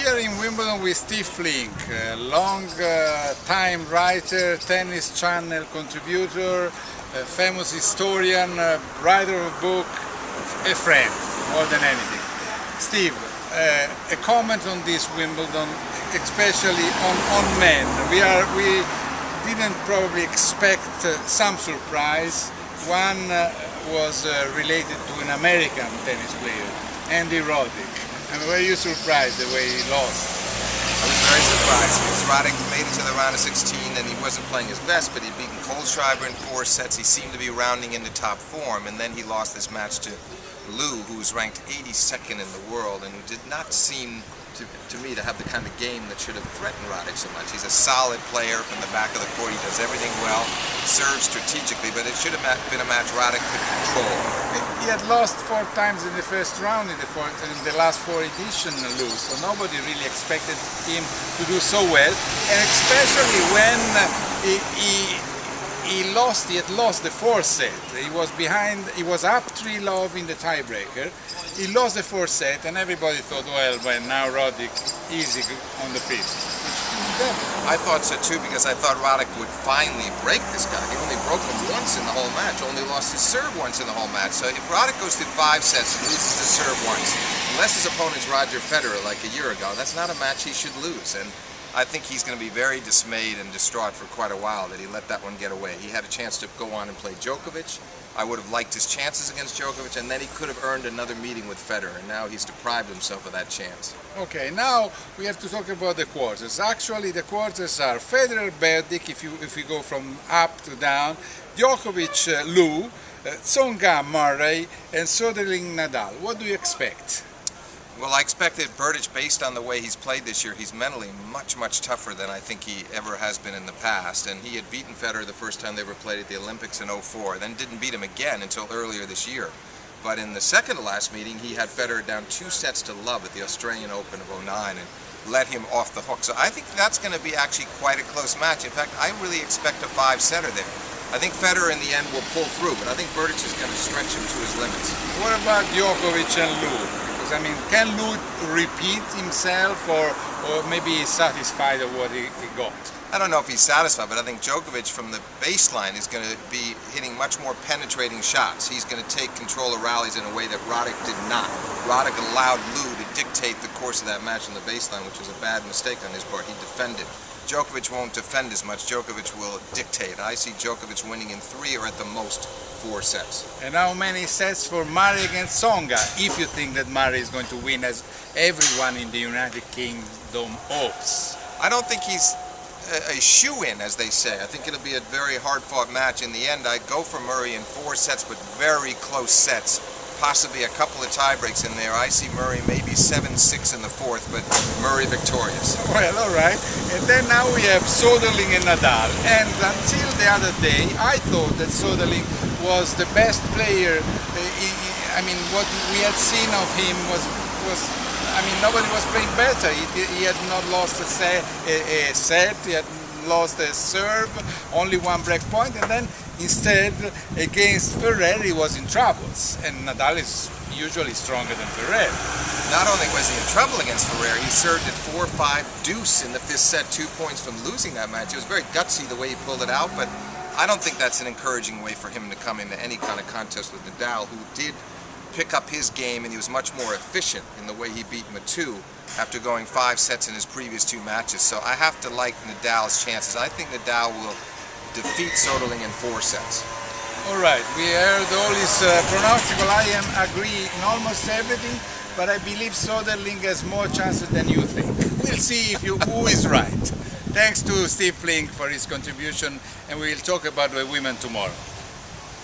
here in Wimbledon with Steve Flink, long-time writer, tennis channel contributor, famous historian, writer of a book, a friend, more than anything. Steve, a comment on this Wimbledon, especially on men. We didn't probably expect some surprise. One was related to an American tennis player, Andy Roddick. And were you surprised the way he lost? I was very surprised because Roddick made it to the round of 16 and he wasn't playing his best, but he'd beaten Kohlschreiber in 4 sets. He seemed to be rounding into top form, and then he lost this match to Lou, who's ranked 82nd in the world and who did not seem to me to have the kind of game that should have threatened Roddick so much. He's a solid player from the back of the court. He does everything well, serves strategically, but it should have been a match Roddick could control. He had lost 4 times in the first round in the last 4 editions, Lou, so nobody really expected him to do so well, and especially when he had lost the 4th set. He was behind, he was up 3-love in the tiebreaker. He lost the 4th set and everybody thought, well, now Roddick easy on the 5th. I thought so too, because I thought Roddick would finally break this guy. He only broke him once in the whole match, only lost his serve once in the whole match. So if Roddick goes through 5 sets and loses the serve once, unless his opponent's Roger Federer like a year ago, that's not a match he should lose. And I think he's going to be very dismayed and distraught for quite a while that he let that one get away. He had a chance to go on and play Djokovic. I would have liked his chances against Djokovic, and then he could have earned another meeting with Federer, and now he's deprived himself of that chance. Okay, now we have to talk about the quarters. Actually, the quarters are Federer, Berdic, if we go from up to down, Djokovic, Lou, Tsonga, Murray, and Soderling, Nadal. What do you expect? Well, I expected Berdic, based on the way he's played this year, he's mentally much, much tougher than I think he ever has been in the past. And he had beaten Federer the first time they ever played at the Olympics in '04, then didn't beat him again until earlier this year. But in the second to last meeting, he had Federer down 2 sets to love at the Australian Open of '09 and let him off the hook. So I think that's going to be actually quite a close match. In fact, I really expect a 5-setter there. I think Federer in the end will pull through, but I think Berdic is going to stretch him to his limits. What about Djokovic and Lou? I mean, can Lou repeat himself, or maybe he's satisfied of what he got? I don't know if he's satisfied, but I think Djokovic from the baseline is going to be hitting much more penetrating shots. He's going to take control of rallies in a way that Roddick did not. Roddick allowed Lou to dictate the course of that match on the baseline, which was a bad mistake on his part. He defended. Djokovic won't defend as much. Djokovic will dictate. I see Djokovic winning in 3 or at the most 4 sets. And how many sets for Murray against Tsonga, if you think that Murray is going to win, as everyone in the United Kingdom hopes? I don't think he's a shoe-in, as they say. I think it'll be a very hard-fought match. In the end, I'd go for Murray in 4 sets, but very close sets. Possibly a couple of tie breaks in there. I see Murray maybe 7-6 in the 4th, but Murray victorious. Well, all right. And then now we have Soderling and Nadal. And until the other day, I thought that Soderling was the best player. I mean, what we had seen of him was I mean, nobody was playing better. He had not lost a set. He had lost a serve, only 1 break point, and then instead against Ferrer he was in troubles, and Nadal is usually stronger than Ferrer. Not only was he in trouble against Ferrer, he served at 4-5 deuce in the 5th set, 2 points from losing that match. It was very gutsy the way he pulled it out, but I don't think that's an encouraging way for him to come into any kind of contest with Nadal, who did pick up his game, and he was much more efficient in the way he beat Matu after going 5 sets in his previous 2 matches. So I have to like Nadal's chances. I think Nadal will defeat Soderling in 4 sets. All right, we heard all his pronostical. I agree in almost everything, but I believe Soderling has more chances than you think. We'll see who is right. Thanks to Steve Flink for his contribution, and we'll talk about the women tomorrow.